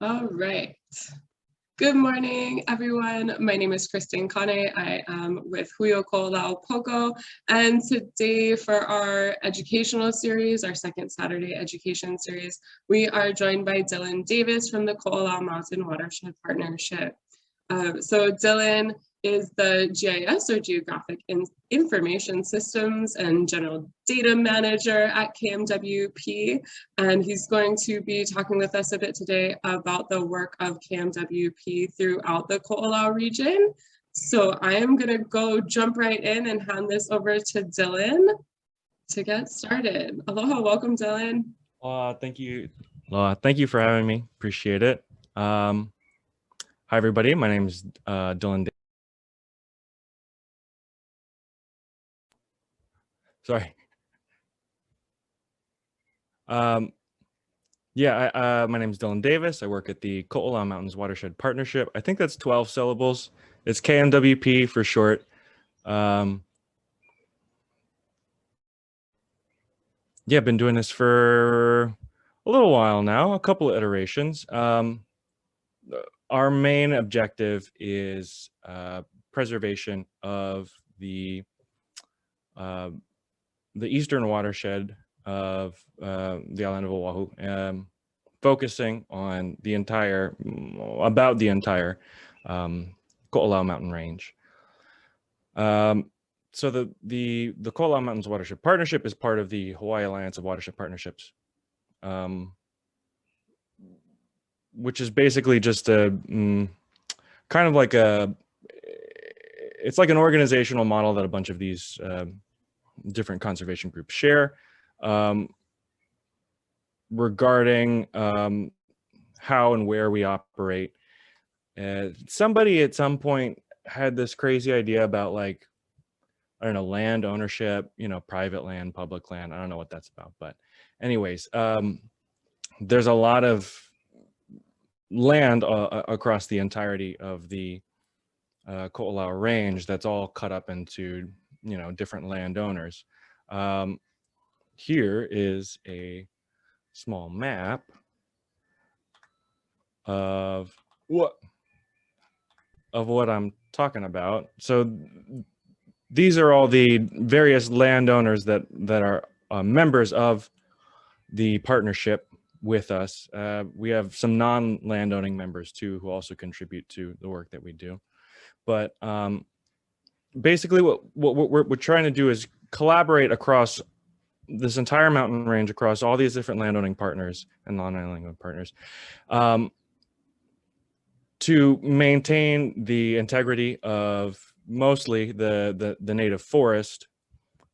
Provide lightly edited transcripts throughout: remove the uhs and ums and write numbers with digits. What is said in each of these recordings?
All right. Good morning, everyone. My name is Kristen Kane. I am with Ko'olau Poko, and today for our educational series, our second Saturday education series, we are joined by Dylan Davis from the Ko'olau Mountains Watershed Partnership. So Dylan is the GIS or Geographic Information Systems and General Data Manager at KMWP, and he's going to be talking with us a bit today about the work of KMWP throughout the Ko'olau region. So I am going to jump right in and hand this over to Dylan to get started. Aloha, welcome, Dylan. Thank you. Thank you for having me. Appreciate it. Hi, everybody. My name is Dylan. Sorry. My name is Dylan Davis. I work at the Ko'olau Mountains Watershed Partnership. I think that's 12 syllables. It's KMWP for short. Been doing this for a little while now, a couple of iterations. Our main objective is preservation of the eastern watershed of the island of Oʻahu, focusing on about the entire Ko'olau mountain range. So the Ko'olau Mountains Watershed Partnership is part of the Hawaii Alliance of Watershed Partnerships, which is basically just it's like an organizational model that a bunch of these different conservation groups share regarding how and where we operate. Somebody at some point had this crazy idea about, like, I don't know, land ownership, private land, public land. I don't know what that's about, but anyways, there's a lot of land across the entirety of the Ko'olau range that's all cut up into different landowners. Here is a small map of what I'm talking about. So these are all the various landowners that are members of the partnership with us. We have some non-landowning members too who also contribute to the work that we do. But basically what we're trying to do is collaborate across this entire mountain range, across all these different landowning partners and non-landowning partners, to maintain the integrity of mostly the native forest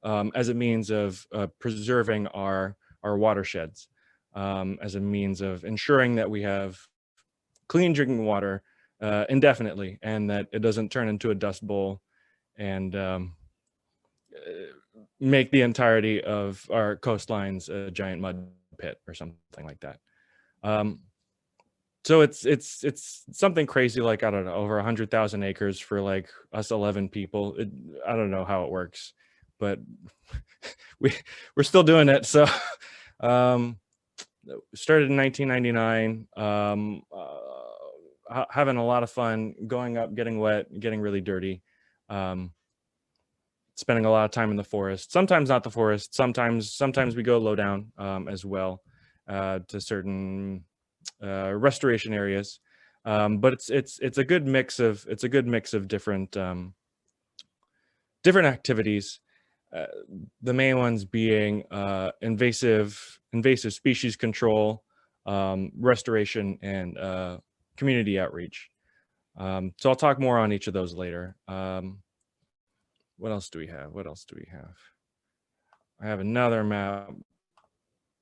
as a means of preserving our watersheds, as a means of ensuring that we have clean drinking water indefinitely, and that it doesn't turn into a dust bowl and make the entirety of our coastlines a giant mud pit or something like that. So it's something crazy, like, I don't know, over 100,000 acres for like us 11 people. I don't know how it works, but we're still doing it. So started in 1999, having a lot of fun, going up, getting wet, getting really dirty, spending a lot of time in the forest. Sometimes not the forest. Sometimes we go low down as well to certain restoration areas. But it's a good mix of different activities. The main ones being invasive species control, restoration, and community outreach. So I'll talk more on each of those later. What else do we have? I have another map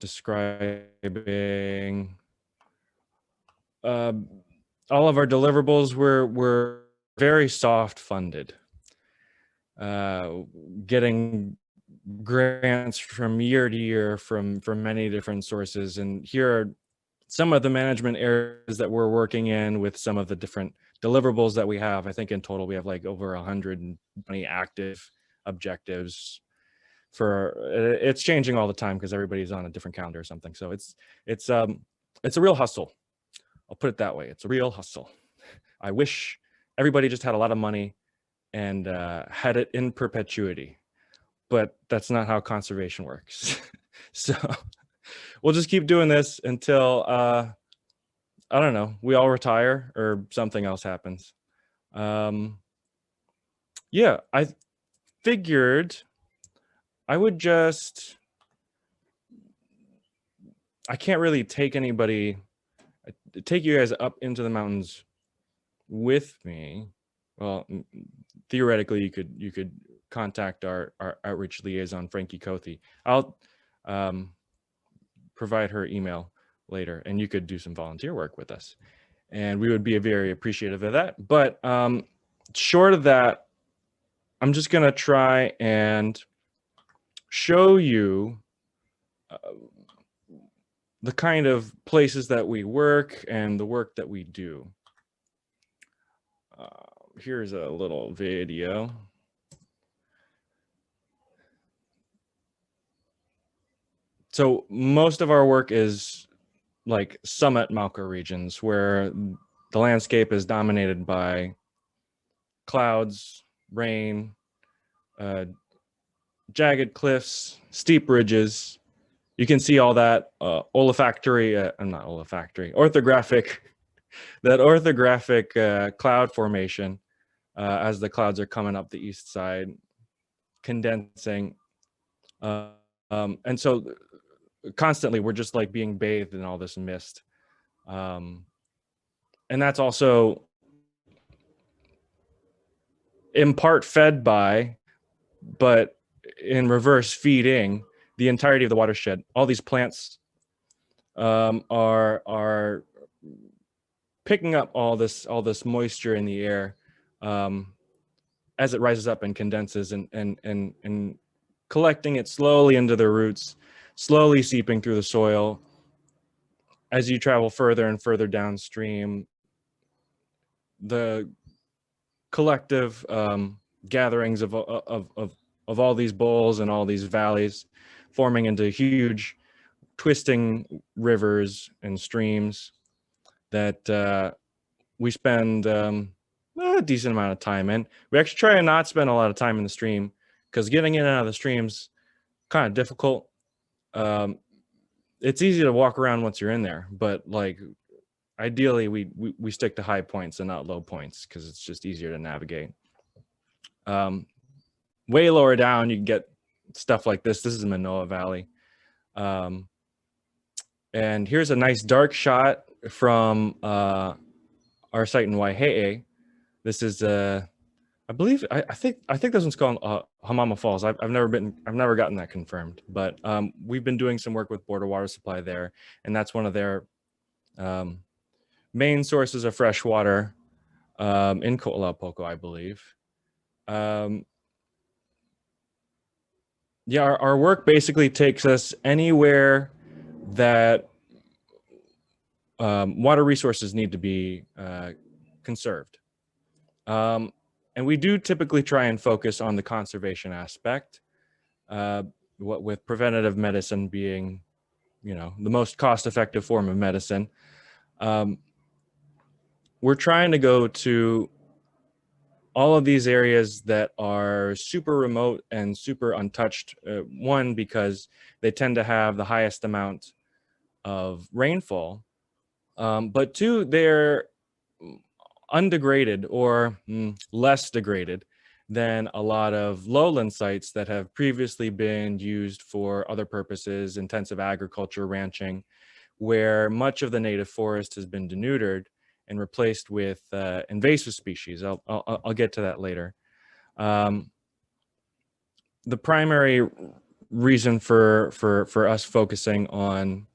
describing all of our deliverables. We're very soft funded, getting grants from year to year from many different sources. And here are some of the management areas that we're working in with some of the different deliverables that we have. I think in total we have like over 120 active objectives. It's changing all the time because everybody's on a different calendar or something. So it's a real hustle, I'll put it that way. It's a real hustle. I wish everybody just had a lot of money and had it in perpetuity, but that's not how conservation works. So we'll just keep doing this until, I don't know, we all retire or something else happens. Yeah, I figured I would just, I can't really take you guys up into the mountains with me. Well, theoretically, you could contact our outreach liaison, Frankie Kothi. I'll provide her email later, and you could do some volunteer work with us, and we would be very appreciative of that. But short of that, I'm just gonna try and show you the kind of places that we work and the work that we do. Here's a little video. So most of our work is like summit Mauka regions where the landscape is dominated by clouds, rain, jagged cliffs, steep ridges. You can see all that orthographic, that orthographic cloud formation as the clouds are coming up the east side, condensing. And so constantly we're just like being bathed in all this mist. And that's also in part fed by, but in reverse feeding the entirety of the watershed. All these plants are picking up all this moisture in the air as it rises up and condenses and collecting it slowly into the roots, slowly seeping through the soil. As you travel further and further downstream, the collective gatherings of all these bowls and all these valleys forming into huge twisting rivers and streams that we spend a decent amount of time in. We actually try and not spend a lot of time in the stream because getting in and out of the stream's kind of difficult. It's easy to walk around once you're in there, but like ideally we stick to high points and not low points because it's just easier to navigate. Way lower down you can get stuff like this. This is Manoa Valley. And here's a nice dark shot from our site in Waihe'e. This is I think this one's called Hamama Falls. I've never gotten that confirmed, but we've been doing some work with Border Water Supply there, and that's one of their main sources of fresh water in Ko'olau, I believe. Yeah, our work basically takes us anywhere that water resources need to be conserved. And we do typically try and focus on the conservation aspect, what with preventative medicine being, the most cost-effective form of medicine. We're trying to go to all of these areas that are super remote and super untouched. One, because they tend to have the highest amount of rainfall, but two, they're undegraded or less degraded than a lot of lowland sites that have previously been used for other purposes, intensive agriculture, ranching, where much of the native forest has been denuded and replaced with invasive species. I'll get to that later. The primary reason for us focusing on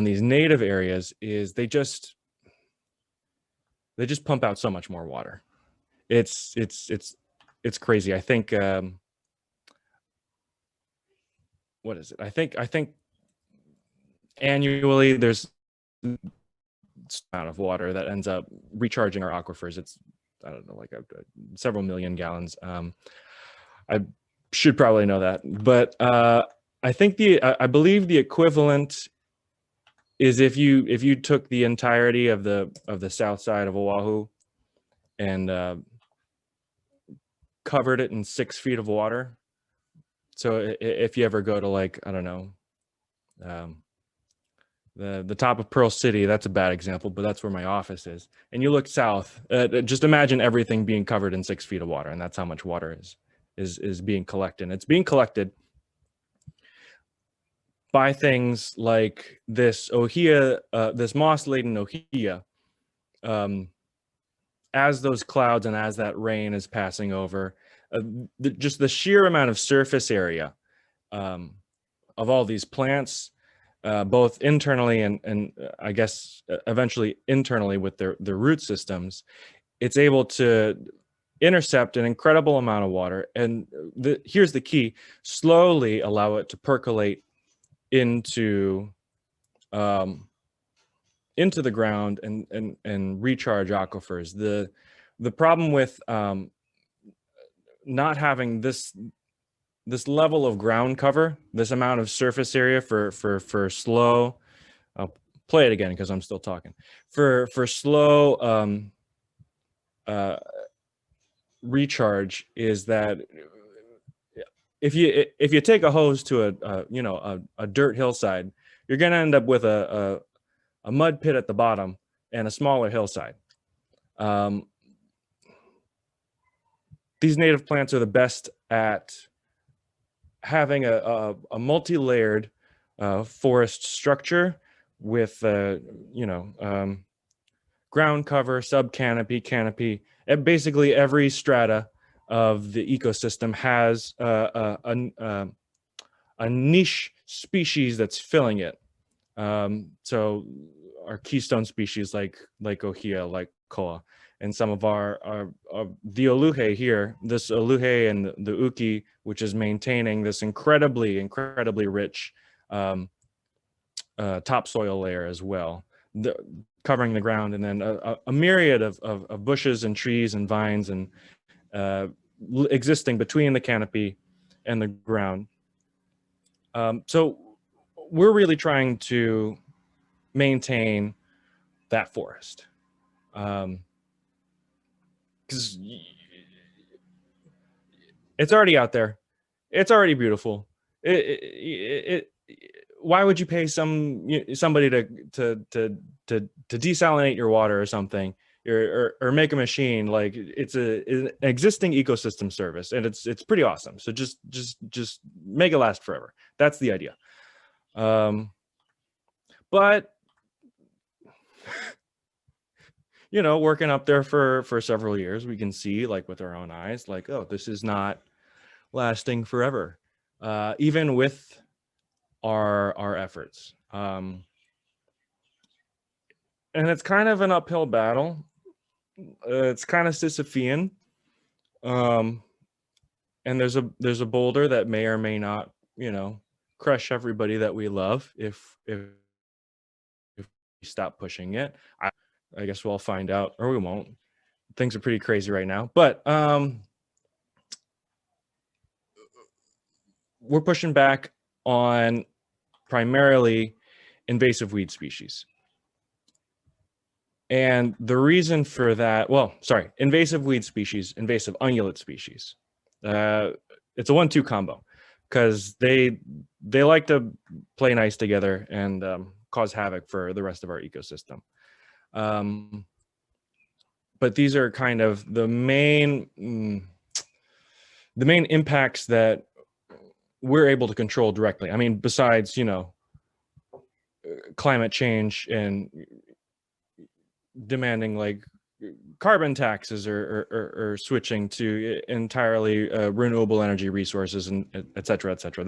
these native areas is they just pump out so much more water. It's crazy. I think what is it? I think annually there's amount of water that ends up recharging our aquifers. It's, I don't know, like several million gallons. I should probably know that, but I think I believe the equivalent is if you took the entirety of the south side of Oahu and covered it in 6 feet of water. So if you ever go to, like, I don't know, the top of Pearl City, that's a bad example, but that's where my office is. And you look south, just imagine everything being covered in 6 feet of water, and that's how much water is being collected. And it's being collected by things like this ohia, this moss-laden ohia. As those clouds and as that rain is passing over, just the sheer amount of surface area of all these plants, both internally and I guess eventually internally with their root systems, it's able to intercept an incredible amount of water. And here's the key: slowly allow it to percolate into the ground and recharge aquifers. The problem with not having this level of ground cover, this amount of surface area for slow, I'll play it again because I'm still talking, for slow recharge, is that if you take a hose to a dirt hillside, you're going to end up with a mud pit at the bottom and a smaller hillside. These native plants are the best at having a multi-layered forest structure with ground cover, sub-canopy, canopy. And basically every strata of the ecosystem has a niche species that's filling it. So our keystone species like ohia, like koa, and some of our the oluhe here, this oluhe and the uki, which is maintaining this incredibly rich topsoil layer as well, covering the ground, and then a myriad of bushes and trees and vines and existing between the canopy and the ground. So we're really trying to maintain that forest, because it's already out there, it's already beautiful. Why would you pay somebody to desalinate your water or something, or make a machine? Like, it's an existing ecosystem service, and it's pretty awesome. So just make it last forever. That's the idea. But working up there for several years, we can see, like, with our own eyes, like, oh, this is not lasting forever, even with our efforts. And it's kind of an uphill battle. It's kind of Sisyphean. And there's a boulder that may or may not, crush everybody that we love if we stop pushing it. I guess we'll find out, or we won't. Things are pretty crazy right now, but we're pushing back on primarily invasive weed species. And the reason for that, invasive weed species, invasive ungulate species. It's a 1-2 combo, because they like to play nice together and cause havoc for the rest of our ecosystem. But these are kind of the main impacts that we're able to control directly. I mean, besides, climate change and demanding, like, carbon taxes or switching to entirely renewable energy resources, and et cetera, et cetera.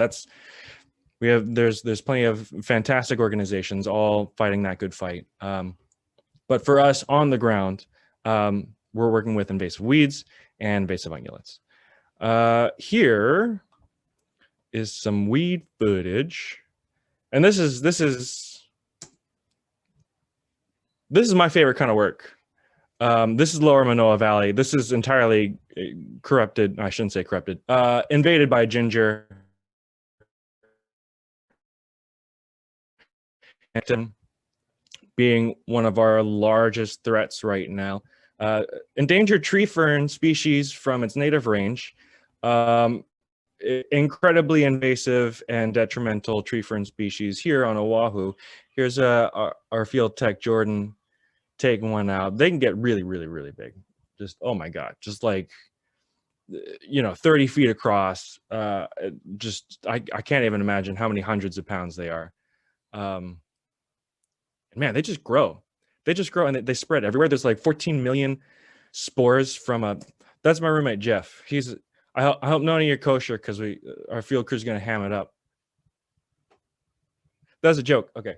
There's plenty of fantastic organizations all fighting that good fight. But for us on the ground, we're working with invasive weeds and invasive ungulates. Here is some weed footage, and this is my favorite kind of work. This is Lower Manoa Valley. This is entirely corrupted. I shouldn't say corrupted. Invaded by ginger. And being one of our largest threats right now. Endangered tree fern species from its native range, incredibly invasive and detrimental tree fern species here on Oʻahu. Here's our field tech, Jordan, taking one out. They can get really, really, really big. Just, oh my God, just like, 30 feet across. Just, I can't even imagine how many hundreds of pounds they are. Man, they just grow. They just grow and they spread everywhere. There's like 14 million spores from that's my roommate, Jeff. I hope none of you are kosher because our field crew is going to ham it up. That's a joke. Okay.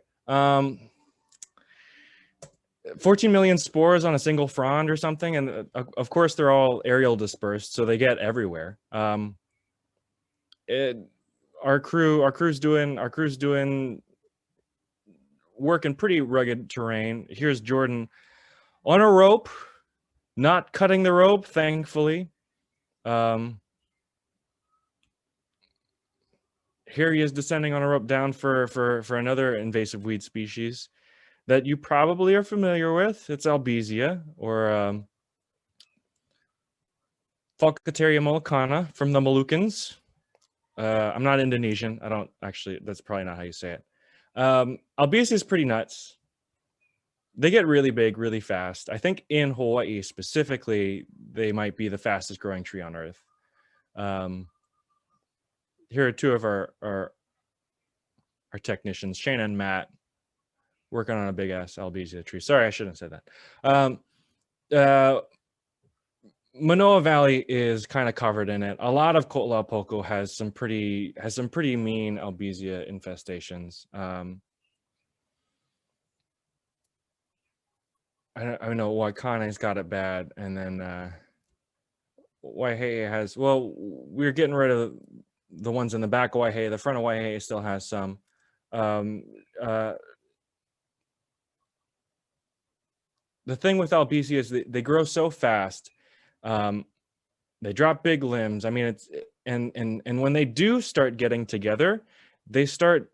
14 million spores on a single frond or something. And of course they're all aerial dispersed, so they get everywhere. Our crew's doing work in pretty rugged terrain. Here's Jordan on a rope, not cutting the rope, thankfully. Here he is descending on a rope down for another invasive weed species that you probably are familiar with. It's albizia, or Falcateria mollicana from the Moluccans. I'm not Indonesian. I don't actually, that's probably not how you say it. Albizia is pretty nuts. They get really big, really fast. I think in Hawaii specifically, they might be the fastest growing tree on earth. Here are two of our technicians, Shane and Matt, working on a big ass albizia tree. Sorry, I shouldn't have said that. Manoa Valley is kind of covered in it. A lot of Ko'olau has some pretty mean albizia infestations. I know Waikane's got it bad, and then Waihehe has. Well, we're getting rid of the ones in the back of Waihehe. The front of Waihehe still has some. The thing with albizia is they grow so fast. They drop big limbs. I mean, and when they do start getting together, they start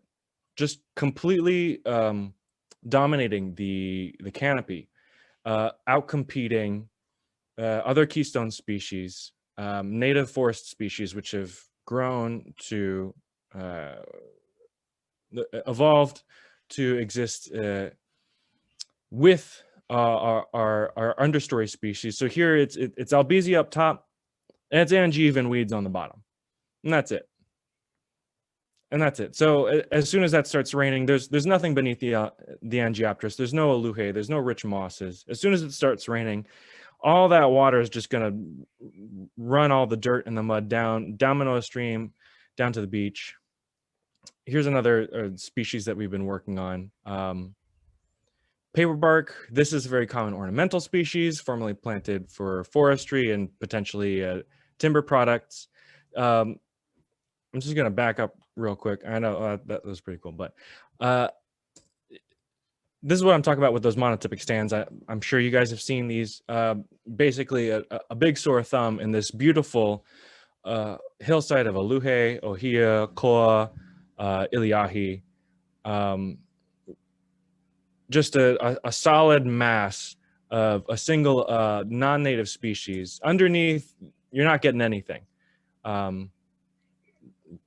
just completely dominating the canopy, outcompeting other keystone species, native forest species, which have grown to evolved to exist with our understory species. So here it's albizia up top, and it's angivan weeds on the bottom, and that's it. And that's it. So as soon as that starts raining, there's nothing beneath the Angiopteris. There's no aluhe. There's no rich mosses. As soon as it starts raining, all that water is just gonna run all the dirt and the mud down Manoa Stream, down to the beach. Here's another species that we've been working on. Paperbark. This is a very common ornamental species, formerly planted for forestry and potentially timber products. I'm just going to back up real quick. I know that was pretty cool, but this is what I'm talking about with those monotypic stands. I'm sure you guys have seen these. Basically, a big sore thumb in this beautiful hillside of Aluhe, Ohia, Koa, Iliahi. Just a solid mass of a single non-native species. Underneath, you're not getting anything.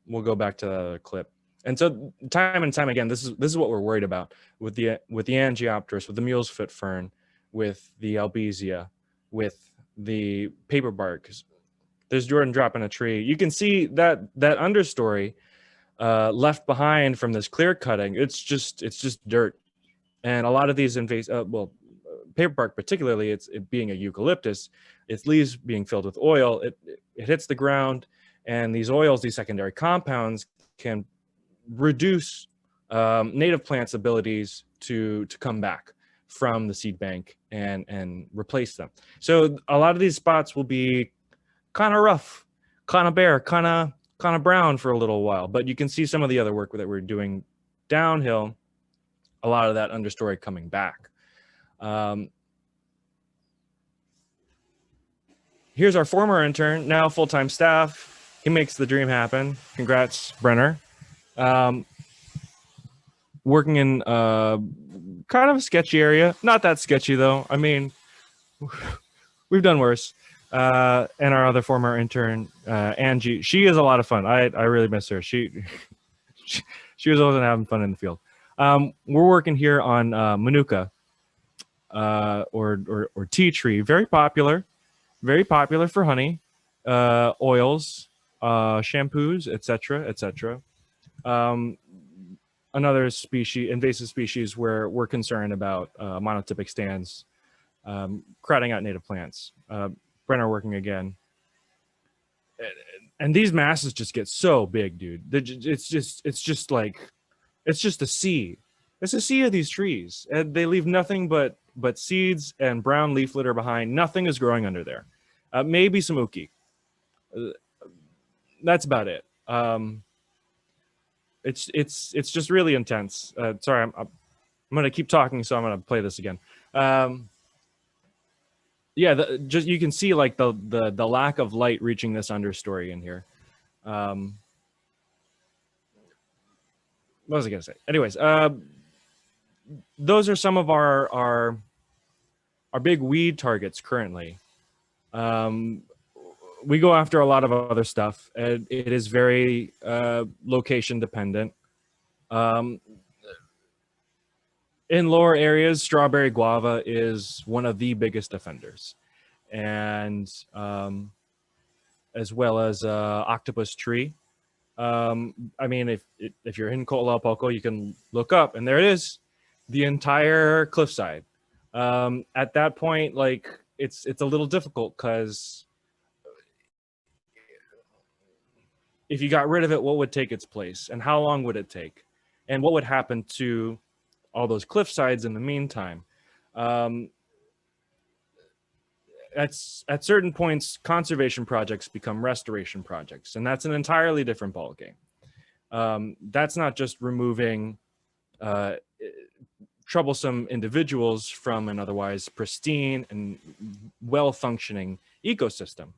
We'll go back to the clip. And so time and time again, this is what we're worried about with the Angiopteris, with the mule's foot fern, with the albizia, with the paperbark. There's Jordan dropping a tree. You can see that understory left behind from this clear cutting. It's just dirt. And a lot of these invasive, paperbark particularly, it being a eucalyptus, its leaves being filled with oil, it hits the ground, and these oils, these secondary compounds, can reduce native plants' abilities to come back from the seed bank and replace them. So a lot of these spots will be kind of rough, kind of bare, kind of brown for a little while. But you can see some of the other work that we're doing downhill. A lot of that understory coming back. Here's our former intern, now full-time staff. He makes the dream happen. Congrats, Brenner. working in kind of a sketchy area. Not that sketchy though. I mean, we've done worse. And our other former intern, Angie, she is a lot of fun. I really miss her. She was always having fun in the field. We're working here on manuka, or tea tree. Very popular for honey, oils, shampoos, etc., etc. Another species, invasive species, where we're concerned about monotypic stands, crowding out native plants. Brenner working again. And these masses just get so big, dude. It's just a sea. It's a sea of these trees, and they leave nothing but seeds and brown leaf litter behind. Nothing is growing under there. Maybe some uki. That's about it. It's just really intense. Sorry, I'm going to keep talking, so I'm going to play this again. Yeah, just you can see like the lack of light reaching this understory in here. What was I gonna say? Anyways, those are some of our big weed targets currently. We go after a lot of other stuff, and it is very location dependent. In lower areas, strawberry guava is one of the biggest offenders, and as well as octopus tree. I mean, if you're in Ko'olau, you can look up, and there it is, the entire cliffside. At that point, like it's a little difficult, because if you got rid of it, what would take its place, and how long would it take, and what would happen to all those cliff sides in the meantime? At certain points, conservation projects become restoration projects, and that's an entirely different ballgame. That's not just removing troublesome individuals from an otherwise pristine and well-functioning ecosystem.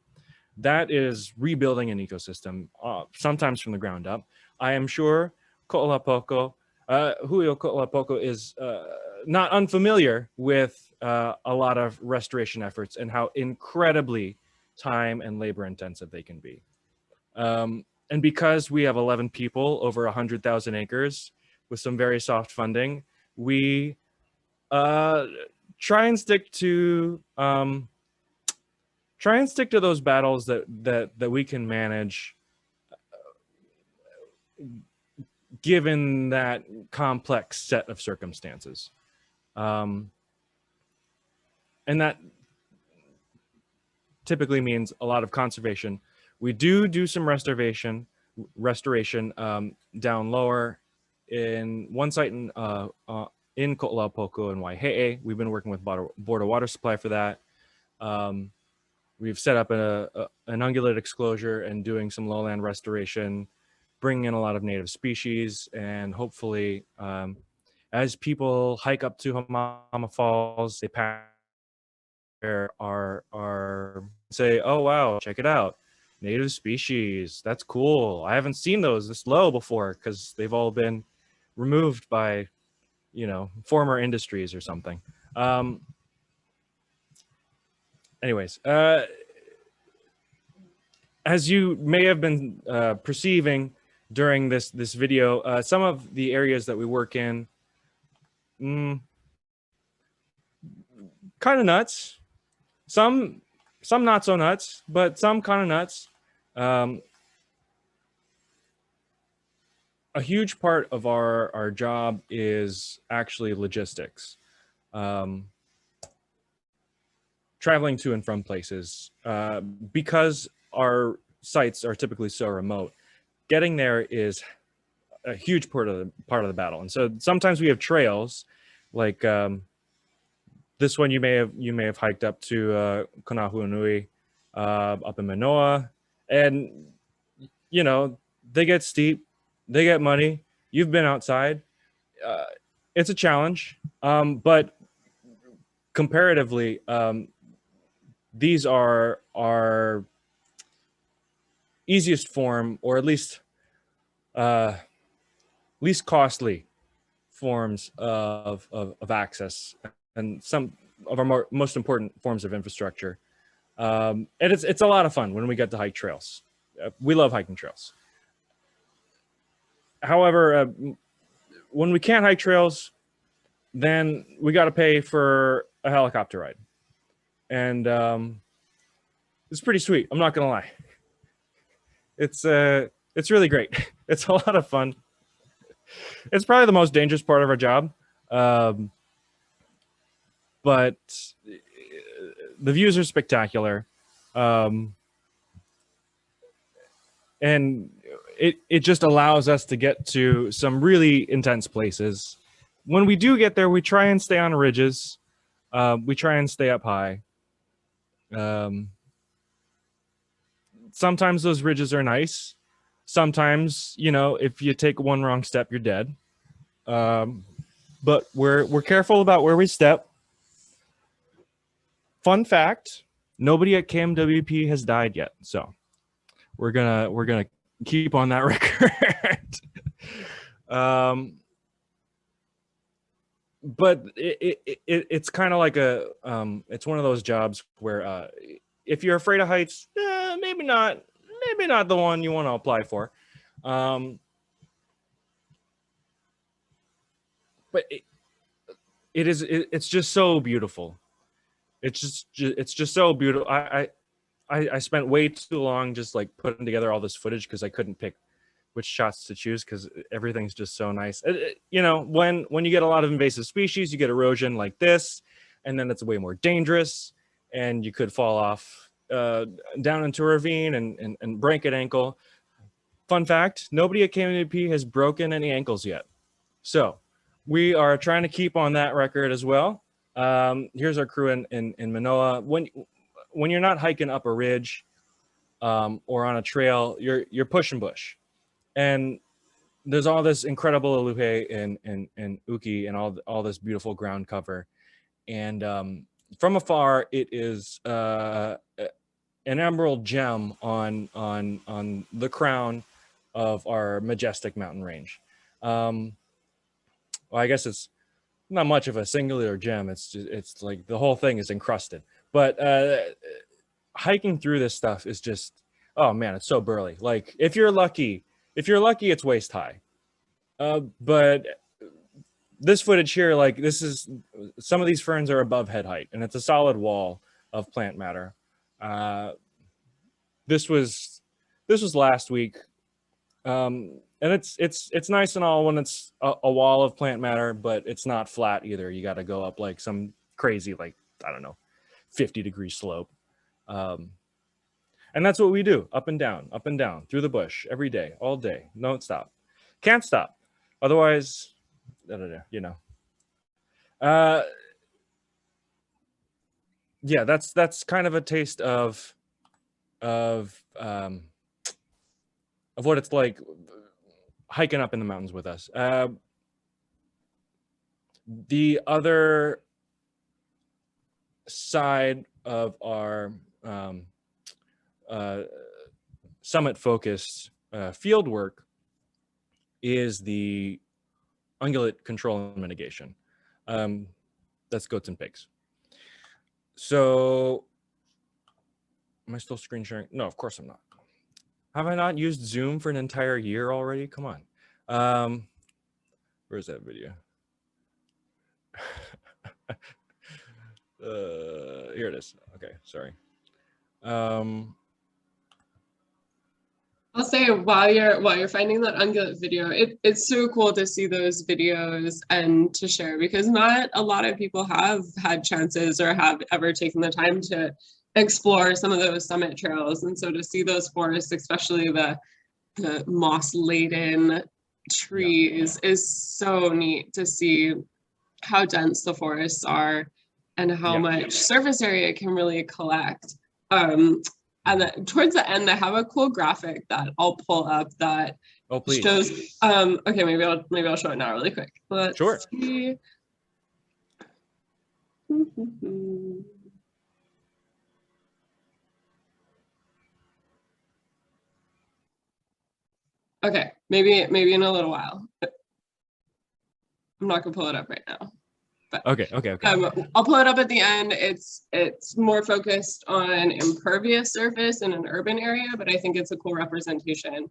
That is rebuilding an ecosystem, sometimes from the ground up. I am sure Ko'olau is not unfamiliar with a lot of restoration efforts and how incredibly time and labor intensive they can be. And because we have 11 people over 100,000 acres with some very soft funding, we try and stick to those battles that we can manage, given that complex set of circumstances. And that typically means a lot of conservation. We do some restoration down lower in one site in Ko'olau and Waihe'e. We've been working with Board of Water Supply for that. We've set up an ungulate exclosure and doing some lowland restoration, bringing in a lot of native species, and hopefully, as people hike up to Hamama Falls, they pass our say, oh wow, check it out, native species, that's cool. I haven't seen those this low before, because they've all been removed by, former industries or something. Anyways, as you may have been perceiving during this video, some of the areas that we work in, kind of nuts. Some not so nuts, but some kind of nuts. A huge part of our job is actually logistics. Traveling to and from places, because our sites are typically so remote. Getting there is a huge part of the battle, and so sometimes we have trails, like this one you may have hiked up to Kanahuanui, up in Manoa, and they get steep, they get muddy. You've been outside. It's a challenge, but comparatively, these are our easiest form, or at least least costly forms of access and some of our most important forms of infrastructure. And it's a lot of fun when we get to hike trails. We love hiking trails. However, when we can't hike trails, then we got to pay for a helicopter ride. And it's pretty sweet. I'm not going to lie. It's really great. It's a lot of fun. It's probably the most dangerous part of our job. But the views are spectacular. And it just allows us to get to some really intense places. When we do get there, we try and stay on ridges. We try and stay up high. Sometimes those ridges are nice. Sometimes, you know, if you take one wrong step, you're dead. But we're careful about where we step. Fun fact, nobody at KMWP has died yet. So we're gonna keep on that record. But it's kind of like it's one of those jobs where if you're afraid of heights, maybe not the one you want to apply for. But it's just so beautiful. It's just so beautiful. I spent way too long just like putting together all this footage because I couldn't pick which shots to choose because everything's just so nice. You know, when you get a lot of invasive species, you get erosion like this, and then it's way more dangerous, and you could fall off down into a ravine and break an ankle. Fun fact, nobody at KMWP has broken any ankles yet. So we are trying to keep on that record as well. Here's our crew in Manoa. When you're not hiking up a ridge or on a trail, you're pushing bush. And there's all this incredible aluhe and uki and all this beautiful ground cover. And from afar, it is an emerald gem on the crown of our majestic mountain range. Well, I guess it's not much of a singular gem. It's like the whole thing is encrusted. But hiking through this stuff is just, oh man, it's so burly. Like if you're lucky, it's waist high. But this footage here, like some of these ferns are above head height, and it's a solid wall of plant matter. This was last week. And it's nice and all when it's a wall of plant matter, but it's not flat either. You got to go up like some crazy, like, I don't know, 50-degree slope. And that's what we do, up and down through the bush every day, all day. Don't stop. Can't stop. Otherwise, you know. Yeah, that's kind of a taste of what it's like hiking up in the mountains with us. The other side of our summit-focused field work is the ungulate control and mitigation. That's goats and pigs. So, am I still screen sharing? No, of course I'm not. Have I not used Zoom for an entire year already? Come on. Where's that video? Here it is. Okay, sorry. I'll say while you're finding that ungulate video, it's so cool to see those videos and to share, because not a lot of people have had chances or have ever taken the time to explore some of those summit trails. And so to see those forests, especially the moss-laden trees, is so neat to see how dense the forests are and how much surface area it can really collect. And then towards the end, I have a cool graphic that I'll pull up that shows. Okay, maybe I'll show it now really quick. Let's see. Okay, maybe in a little while. I'm not gonna pull it up right now. But Okay. I'll pull it up at the end. It's more focused on impervious surface in an urban area, but I think it's a cool representation.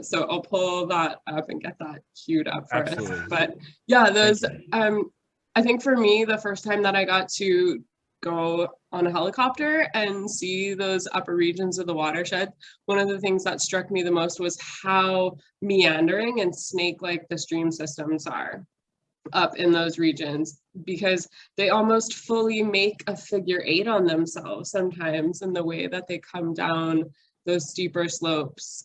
So I'll pull that up and get that queued up for Absolutely. us. But yeah, those I think for me, the first time that I got to go on a helicopter and see those upper regions of the watershed, one of the things that struck me the most was how meandering and snake-like the stream systems are up in those regions, because they almost fully make a figure eight on themselves sometimes in the way that they come down those steeper slopes,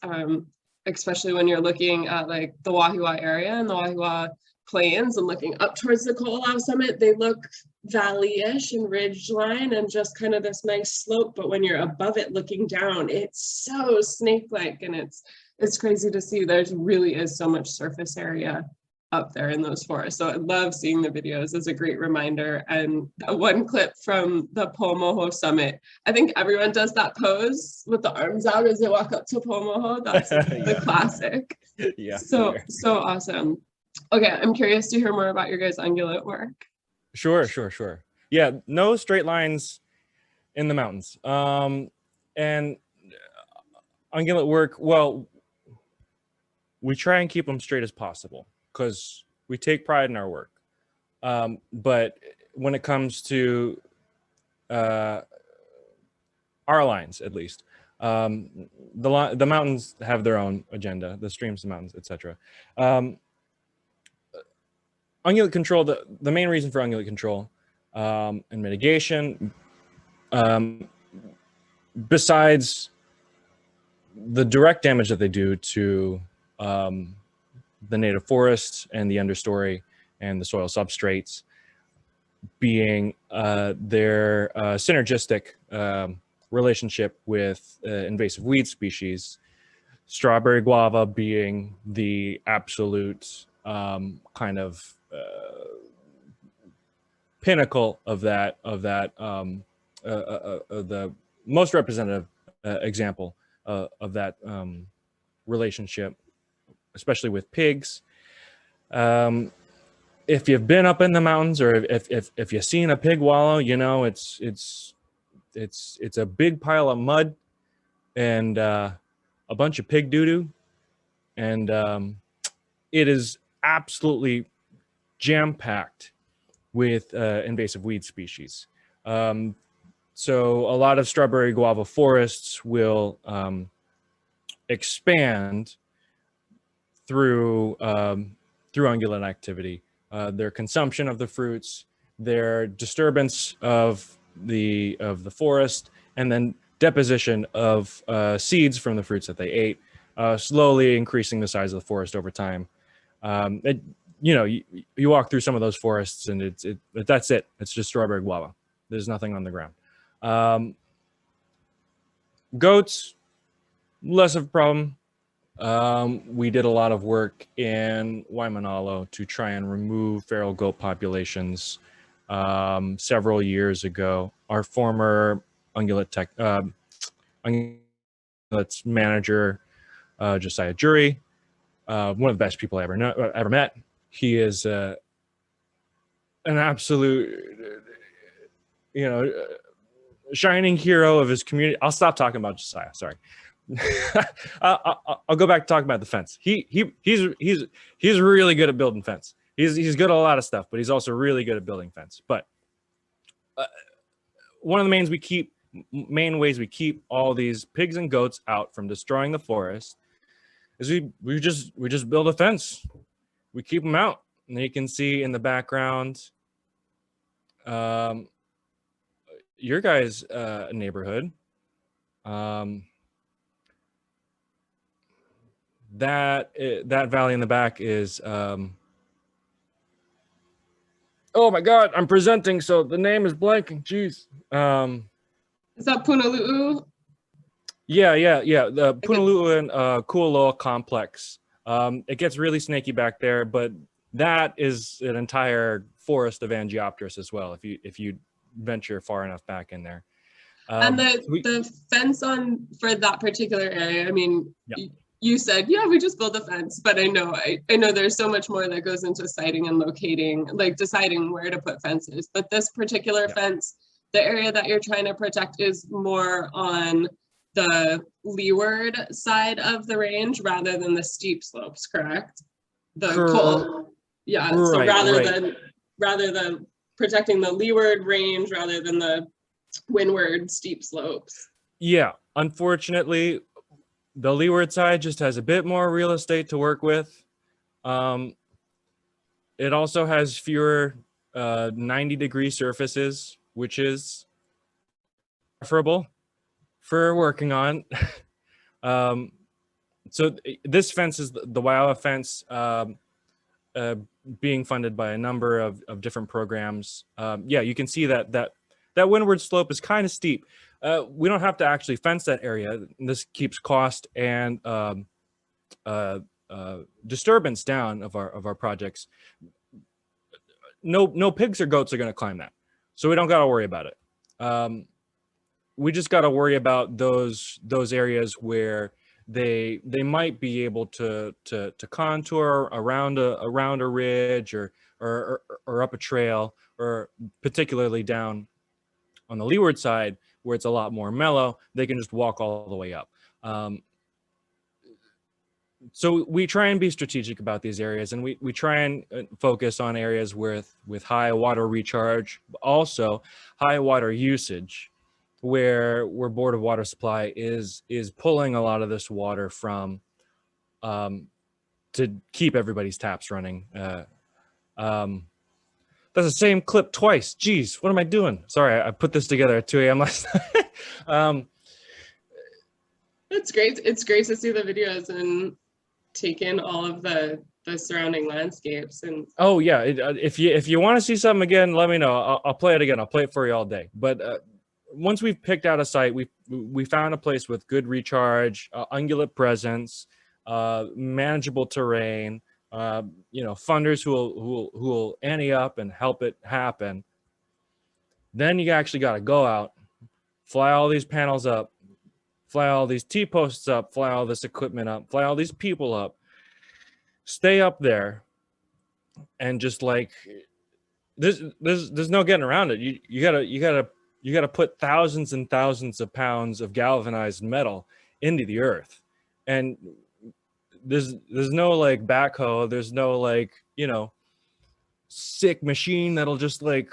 especially when you're looking at like the Wahiawa area and the Wahiawa plains and looking up towards the Ko'olau summit. They look valley-ish and ridge line and just kind of this nice slope, but when you're above it looking down, it's so snake-like, and it's crazy to see. There's really is so much surface area up there in those forests. So I love seeing the videos. It's a great reminder. And one clip from the Pomoho summit, I think everyone does that pose with the arms out as they walk up to Pomoho. That's the classic. Yeah. So awesome. Okay, I'm curious to hear more about your guys' ungulate work. Sure. Yeah, no straight lines in the mountains. And ungulate work, well, we try and keep them straight as possible, because we take pride in our work. But when it comes to our lines, at least, the mountains have their own agenda, the streams, the mountains, etc. Ungulate control, the main reason for ungulate control and mitigation, besides the direct damage that they do to the native forests and the understory and the soil substrates, being their synergistic relationship with invasive weed species, strawberry guava being the absolute kind of pinnacle of that, the most representative example of that relationship, especially with pigs. If you've been up in the mountains, or if you've seen a pig wallow, you know it's a big pile of mud and a bunch of pig doo-doo, and it is absolutely jam-packed with invasive weed species. So a lot of strawberry guava forests will expand through ungulate activity, their consumption of the fruits, their disturbance of the forest, and then deposition of seeds from the fruits that they ate, slowly increasing the size of the forest over time. You walk through some of those forests and that's it. It's just strawberry guava. There's nothing on the ground. Goats, less of a problem. We did a lot of work in Waimanalo to try and remove feral goat populations several years ago. Our former ungulate manager, Josiah Jury, one of the best people I ever met. He is an absolute, shining hero of his community. I'll stop talking about Josiah. Sorry. I'll go back to talking about the fence. He's really good at building fence. He's good at a lot of stuff, but he's also really good at building fence. But one of the main ways we keep all these pigs and goats out from destroying the forest is we just build a fence. We keep them out, and you can see in the background your guys' neighborhood. That valley in the back is oh my god, I'm presenting, so the name is blanking. Jeez. Is that Punalu'u? Yeah. The Punalu'u and Ko'olau complex. It gets really snaky back there, but that is an entire forest of Angiopteris as well, if you venture far enough back in there. And the fence for that particular area, I mean, yeah. you said, yeah, we just build a fence, but I know there's so much more that goes into siting and locating, like deciding where to put fences. But this particular fence, the area that you're trying to protect is more on the leeward side of the range rather than the steep slopes, correct? The cold, yeah. So rather than protecting the leeward range rather than the windward steep slopes. Yeah, unfortunately, the leeward side just has a bit more real estate to work with. It also has fewer 90-degree surfaces, which is preferable for working on. So this fence is the Waiawa fence, being funded by a number of different programs. Yeah, you can see that windward slope is kind of steep. We don't have to actually fence that area. This keeps cost and disturbance down of our projects. No pigs or goats are going to climb that, so we don't got to worry about it. We just got to worry about those areas where they might be able to contour around a ridge or up a trail, or particularly down on the leeward side where it's a lot more mellow, they can just walk all the way up. So we try and be strategic about these areas, and we try and focus on areas with high water recharge, also high water usage, where Board of Water Supply is pulling a lot of this water from to keep everybody's taps running. That's the same clip twice. Geez, what am I doing? Sorry, I put this together at 2 a.m. last night. It's great. It's great to see the videos and take in all of the surrounding landscapes. And oh yeah, if you want to see something again, let me know. I'll play it again. I'll play it for you all day. But once we've picked out a site, we found a place with good recharge, ungulate presence, manageable terrain, funders who will ante up and help it happen. Then you actually got to go out, fly all these panels up, fly all these T-posts up, fly all this equipment up, fly all these people up, stay up there, and just like there's no getting around it. You gotta put thousands and thousands of pounds of galvanized metal into the earth, and there's no like backhoe, there's no like sick machine that'll just like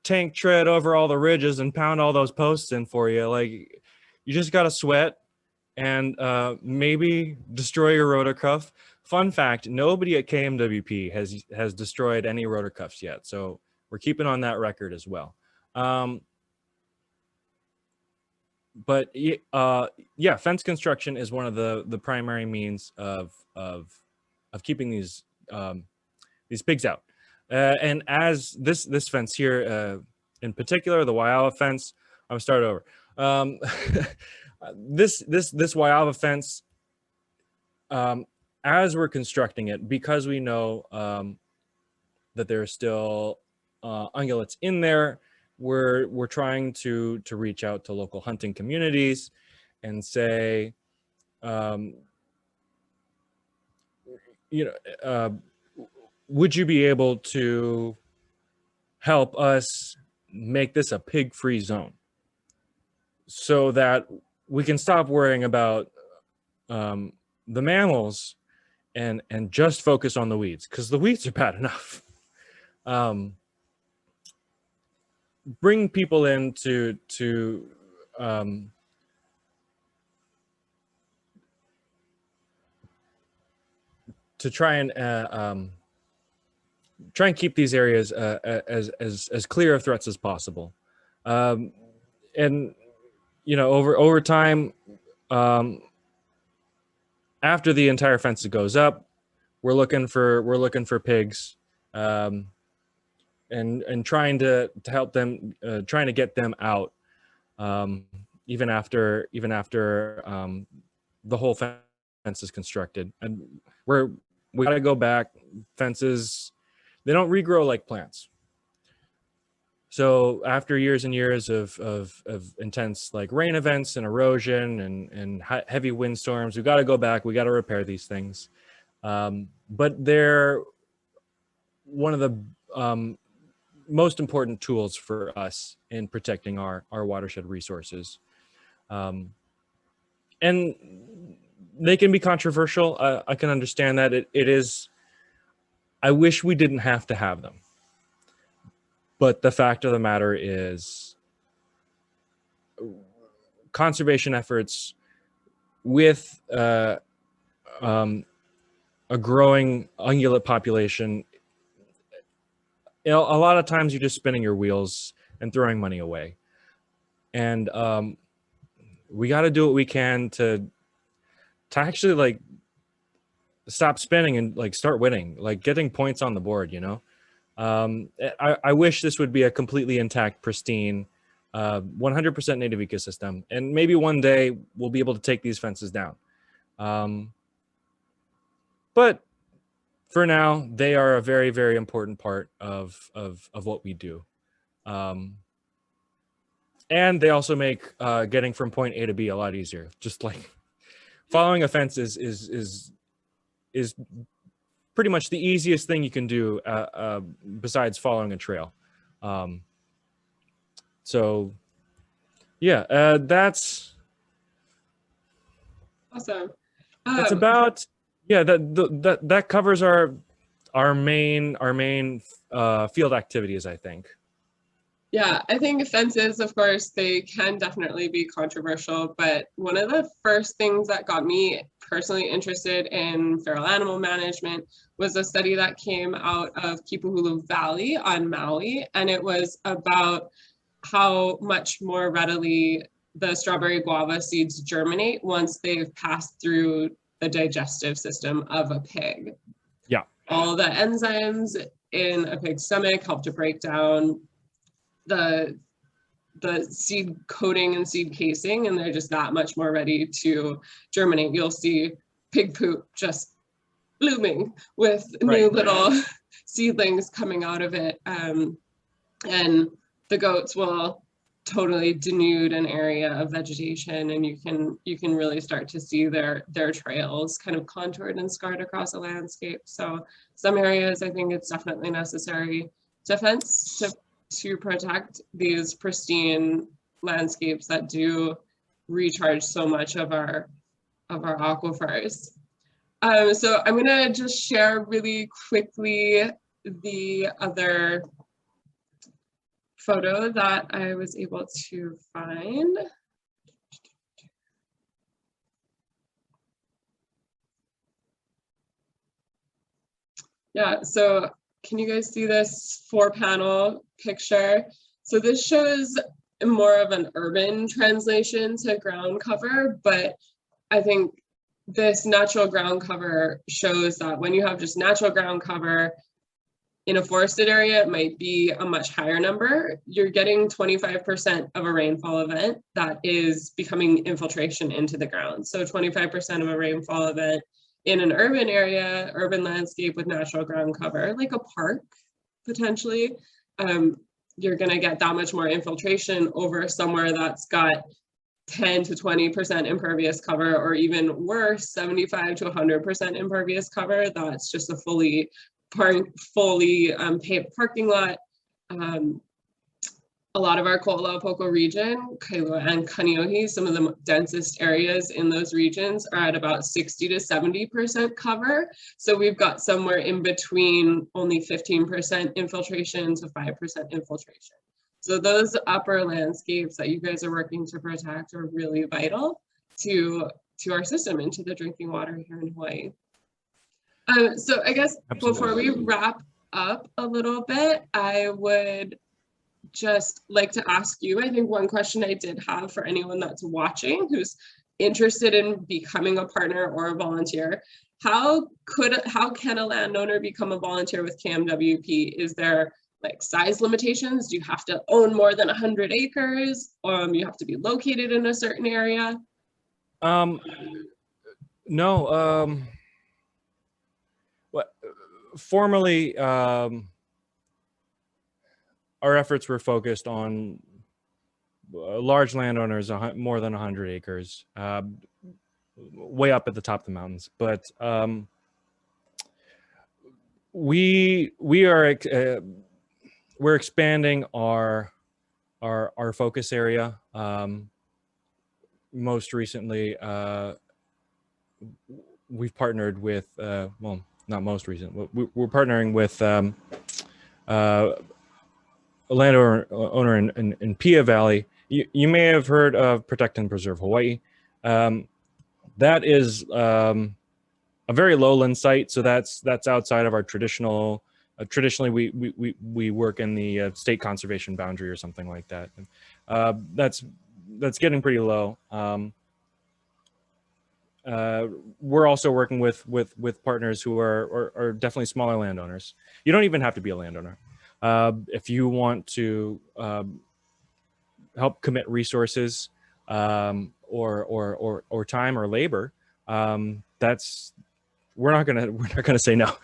tank tread over all the ridges and pound all those posts in for you. Like, you just gotta sweat and maybe destroy your rotor cuff. Fun fact, nobody at KMWP has destroyed any rotor cuffs yet, so we're keeping on that record as well. But yeah, fence construction is one of the primary means of keeping these pigs out. And as this fence here, in particular, the Waiawa fence, I'm gonna start over. This Waiawa fence, as we're constructing it, because we know that there are still ungulates in there, we're trying to reach out to local hunting communities and say, would you be able to help us make this a pig-free zone so that we can stop worrying about the mammals and just focus on the weeds, because the weeds are bad enough. Bring people in to try and keep these areas as clear of threats as possible. And over time, after the entire fence goes up, we're looking for pigs, and trying to help them, trying to get them out, even after the whole fence is constructed. And we got to go back. Fences, they don't regrow like plants. So after years and years of intense like rain events and erosion and heavy windstorms, we got to go back. We got to repair these things. But they're one of the most important tools for us in protecting our watershed resources. And they can be controversial. I can understand that. It is, I wish we didn't have to have them. But the fact of the matter is conservation efforts with a growing ungulate population, you know, a lot of times you're just spinning your wheels and throwing money away. And we got to do what we can to actually like stop spinning and like start winning, like getting points on the board, you know. I wish this would be a completely intact, pristine, 100% native ecosystem. And maybe one day we'll be able to take these fences down. But for now, they are a very, very important part of what we do. And they also make getting from point A to B a lot easier. Just like following a fence is pretty much the easiest thing you can do besides following a trail. So yeah, that's Awesome. that's about, yeah, that covers our main field activities, I think. Yeah, I think fences, of course, they can definitely be controversial, but one of the first things that got me personally interested in feral animal management was a study that came out of Manoa Valley on Maui, and it was about how much more readily the strawberry guava seeds germinate once they've passed through the digestive system of a pig. Yeah. All the enzymes in a pig's stomach help to break down the seed coating and seed casing, and they're just that much more ready to germinate. You'll see pig poop just blooming with new little seedlings coming out of it, and the goats will totally denude an area of vegetation, and you can really start to see their trails kind of contoured and scarred across a landscape. So some areas, I think it's definitely necessary to fence to protect these pristine landscapes that do recharge so much of our aquifers. So I'm gonna just share really quickly the other photo that I was able to find. Yeah, so can you guys see this 4-panel picture? So this shows more of an urban translation to ground cover, but I think this natural ground cover shows that when you have just natural ground cover in a forested area, it might be a much higher number. You're getting 25% of a rainfall event that is becoming infiltration into the ground. So 25% of a rainfall event in an urban area, urban landscape with natural ground cover, like a park, potentially, you're gonna get that much more infiltration over somewhere that's got 10 to 20% impervious cover, or even worse, 75 to 100% impervious cover. That's just a fully paved parking lot. A lot of our Ko'olau region, Kaliuwa'a and Kaneohe, some of the densest areas in those regions are at about 60 to 70% cover. So we've got somewhere in between only 15% infiltration to 5% infiltration. So those upper landscapes that you guys are working to protect are really vital to our system and to the drinking water here in Hawaii. So I guess before we wrap up a little bit, I would just like to ask you, I think one question I did have for anyone that's watching who's interested in becoming a partner or a volunteer, how can a landowner become a volunteer with KMWP? Is there like size limitations? Do you have to own more than 100 acres? You have to be located in a certain area? No. Formally, our efforts were focused on large landowners, more than 100 acres, way up at the top of the mountains. But we're expanding our focus area. Most recently, we've partnered with well, not most recent. We're partnering with a landowner in Pia Valley. You may have heard of Protect and Preserve Hawaii. That is a very lowland site, so that's outside of our traditional. Traditionally, we work in the state conservation boundary or something like that. That's getting pretty low. We're also working with partners who are definitely smaller landowners. You don't even have to be a landowner. If you want to help commit resources or time or labor, we're not gonna say no.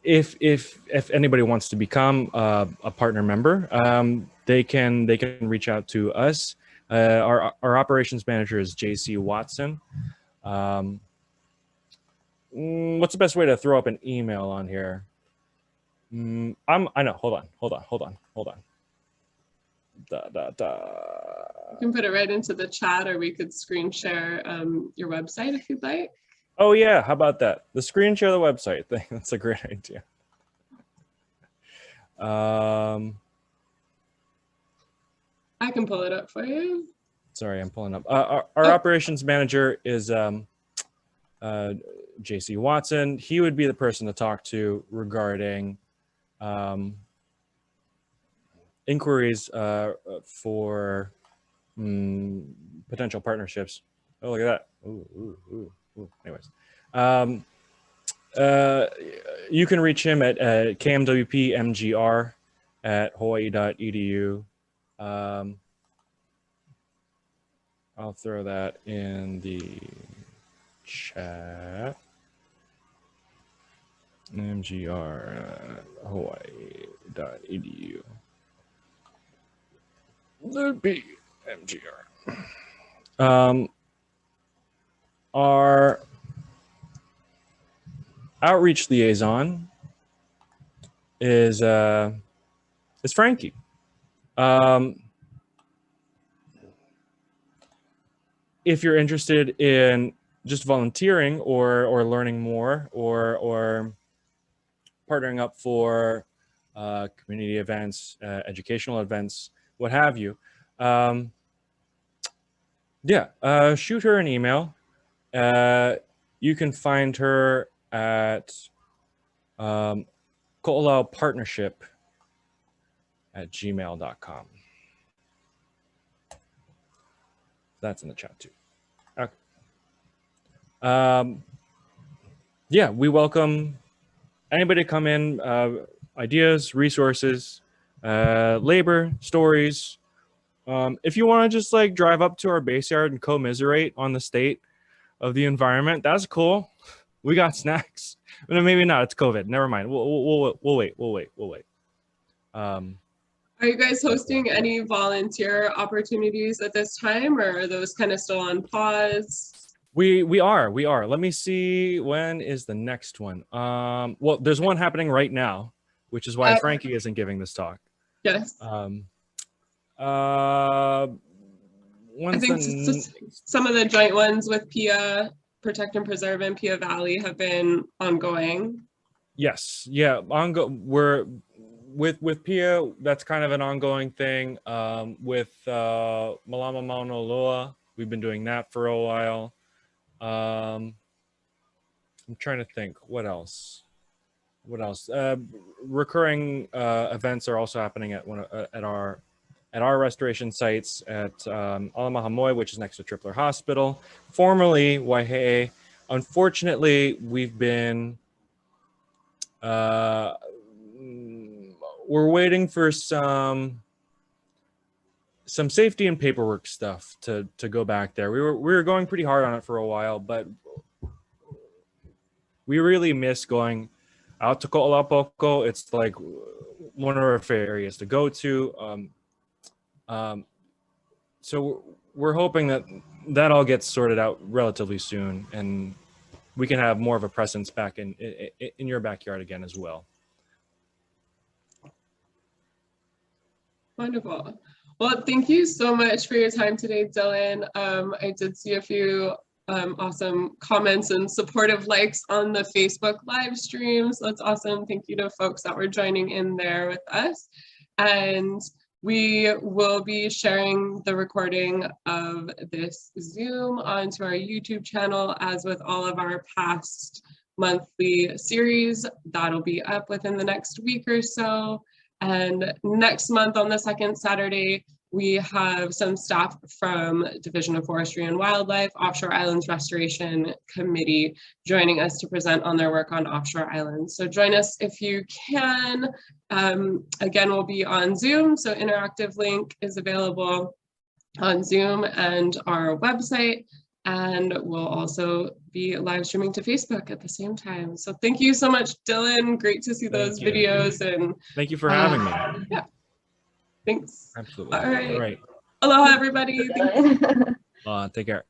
If anybody wants to become a partner member, they can reach out to us. Our operations manager is JC Watson. What's the best way to throw up an email on here? I know. Hold on. You can put it right into the chat, or we could screen share your website if you'd like. Oh yeah, how about that? The screen share the website thing. That's a great idea. I can pull it up for you. Sorry, I'm pulling up. Our operations manager is JC Watson. He would be the person to talk to regarding inquiries for potential partnerships. Oh, look at that. Ooh. Anyways, you can reach him at KMWP MGR at hawaii.edu. I'll throw that in the chat. MGR hawaii.edu. There'd be MGR. Our outreach liaison is Frankie. If you're interested in just volunteering or learning more or partnering up for community events, educational events, what have you, shoot her an email. You can find her at Ko'olau Partnership at gmail.com. That's in the chat too. Okay. We welcome anybody to come in, ideas, resources, labor, stories. If you want to just like drive up to our base yard and commiserate on the state of the environment, that's cool. We got snacks. No, maybe not. It's COVID. Never mind. We'll wait. Are you guys hosting any volunteer opportunities at this time, or are those kind of still on pause? We are. Let me see, when is the next one? Well, there's one happening right now, which is why Frankie isn't giving this talk. Yes. I think some of the joint ones with Pia, Protect and Preserve, and Pia Valley have been ongoing. Yes. Yeah. We're with Pia, that's kind of an ongoing thing. With Malama Mauna Loa, we've been doing that for a while. I'm trying to think what else. Recurring events are also happening at our restoration sites at Alamahamoi, which is next to Tripler Hospital, formerly Waihe'e. Unfortunately, we've been we're waiting for some safety and paperwork stuff to go back there. We were going pretty hard on it for a while, but we really miss going out to Ko'olapoko. It's like one of our favorite areas to go to. So we're hoping that that all gets sorted out relatively soon, and we can have more of a presence back in your backyard again as well. Wonderful. Well, thank you so much for your time today, Dylan. I did see a few awesome comments and supportive likes on the Facebook live stream. So that's awesome. Thank you to folks that were joining in there with us. And we will be sharing the recording of this Zoom onto our YouTube channel, as with all of our past monthly series. That'll be up within the next week or so. And next month on the second Saturday, we have some staff from Division of Forestry and Wildlife, Offshore Islands Restoration Committee, joining us to present on their work on offshore islands. So join us if you can. Again, we'll be on Zoom, so interactive link is available on Zoom and our website, and we'll also be live streaming to Facebook at the same time. So thank you so much, Dylan. Great to see those videos. And thank you for having me. Yeah. Thanks. Absolutely. All right. All right. Aloha, everybody. Take care.